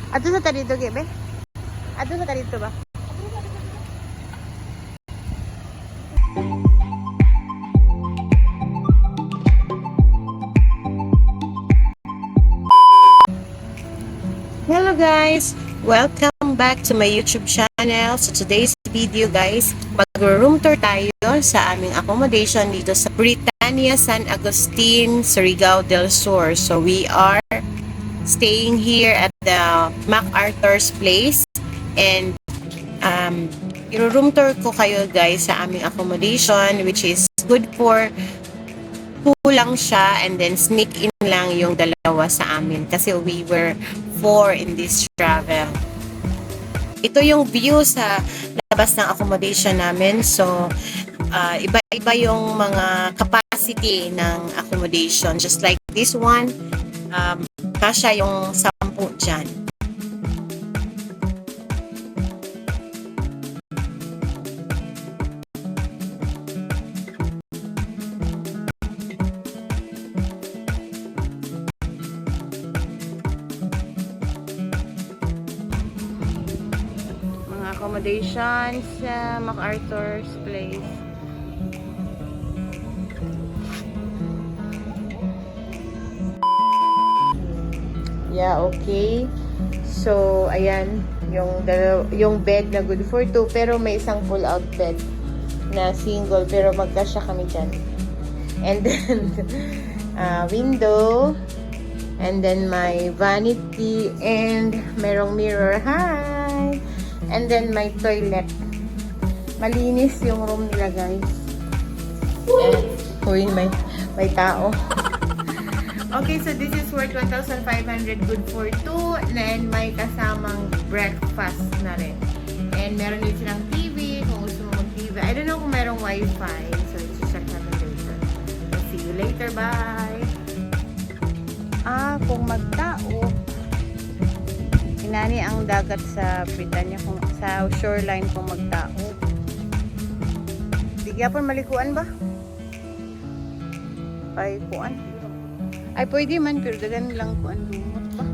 Ato sa tarito, Gebe? Ato sa tarito ba? Hello guys! Welcome back to my YouTube channel. So today's video guys, mag-room tour tayo sa aming accommodation dito sa Britannia San Agustin, Surigao del Sur. So we are staying here at the MacArthur's Place and i-room tour ko kayo guys sa aming accommodation, which is good for two lang siya, and then sneak in lang yung dalawa sa amin kasi we were 4 in this travel. Ito yung view sa labas ng accommodation namin. So iba-iba yung mga capacity ng accommodation, just like this one. Kasya yung 10 dyan. Accommodations sa MacArthur's Place. Yeah, okay. So, ayan, yung bed na good for 2, pero may isang pull-out bed na single, pero magkasya kami dyan. And then, window, and then my vanity, and merong mirror. Hi! And then my toilet. Malinis yung room nila guys. And, uy, may tao. Okay, so this is worth 1,500 good for 2. And may kasamang breakfast na rin. And meron din silang TV kung gusto mo mag-TV. I don't know kung merong wifi. So, i-check natin later. So, see you later. Bye! Kung magtao, inani ang dagat sa Britannia, kung sa shoreline kung magtao. Di gyapon malikuan ba? Ay kuan. Ay pwede man pero dagan lang kuan lumot ba.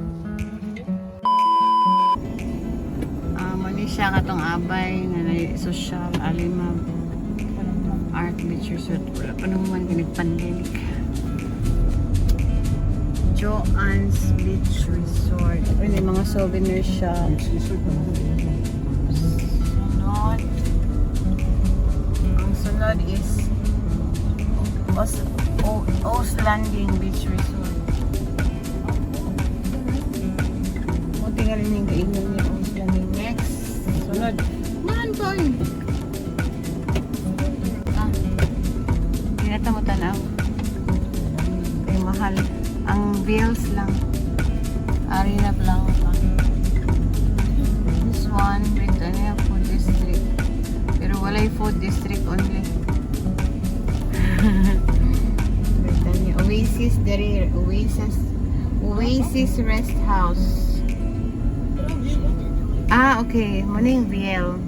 Mani siya katong abay na social alimab art beach resort. Wala pa naman pinagpandemic. Joanne's Beach Resort. May mga souvenir shops. Sunod is Oast Landing Beach Resort. Buti nga rin yung kaingon niya Oast Landing. Next, sunod. Man po eh. Hindi na tamo tanaw. Ay mahal. Ang bills lang. Arena Blanca. This one, Britannia Food District. Pero walay food district only. Britannia. Oasis dari. Oasis Rest House. Okay. Muning VL.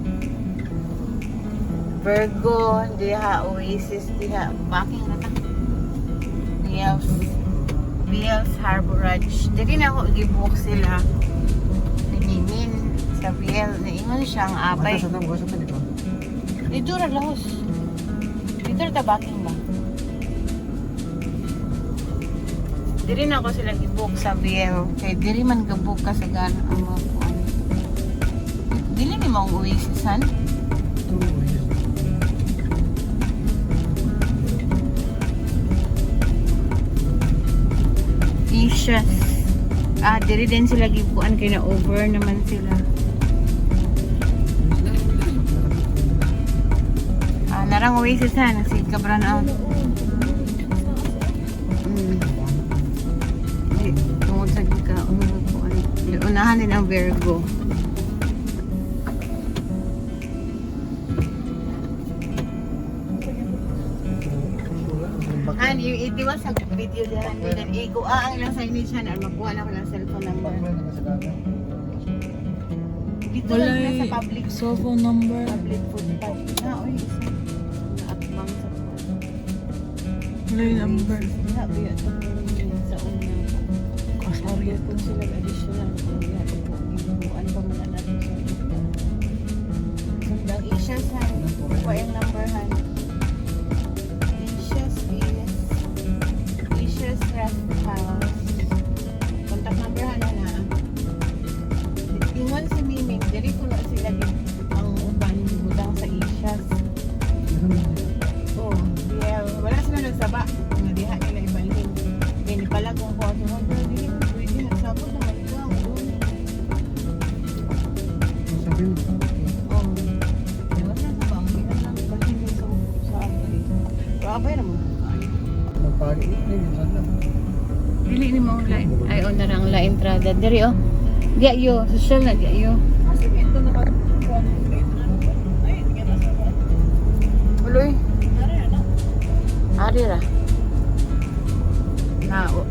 Virgo. Diha. Oasis. Diha. Baking nata. VL's Harborage. Dili na ako i-book sila. Nagingin sa VL. Naingon siya ang abay. Dito ra lahos. Dito ra tabaking ba? Dili na ako sila i-book sa VL. Kaya dili man ga-book ka sa gano'n ang mga kuwan. Dili ni mong Oasisan? Issues. Diri din sila gibuan kay na over naman sila. Narang Oasis ha, nagsigid ka brown out. Tungod sa ka, unahan din ang Virgo. And yung itiwas sa video dyan, then ang ilang signage yan, at magkuha na ko ng cellphone number. Dito lang na sa public. Cellphone number. Public footpath. Oy. Naatbang sa Wala yung number. Sabi ito sa unang. Kasari Kung sila additional, kung Oh. Wala na ba? Ang bilang lang. Balik sa akin. Grabe naman. Dili ni mo lain. Ay, o na lang la entrada. Diri o. Diayo. Social na diayo. Uloy. Ari ra.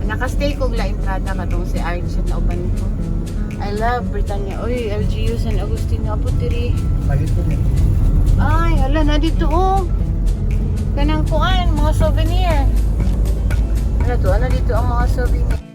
Nakastay ko la entrada katong si Arjun na uban ko. I love Britannia. Uy, LGU San Agustin nga po diri. Ay, hala na dito oh. Kanang kuan, mga souvenir. Ano to? Ano dito ang mga souvenir?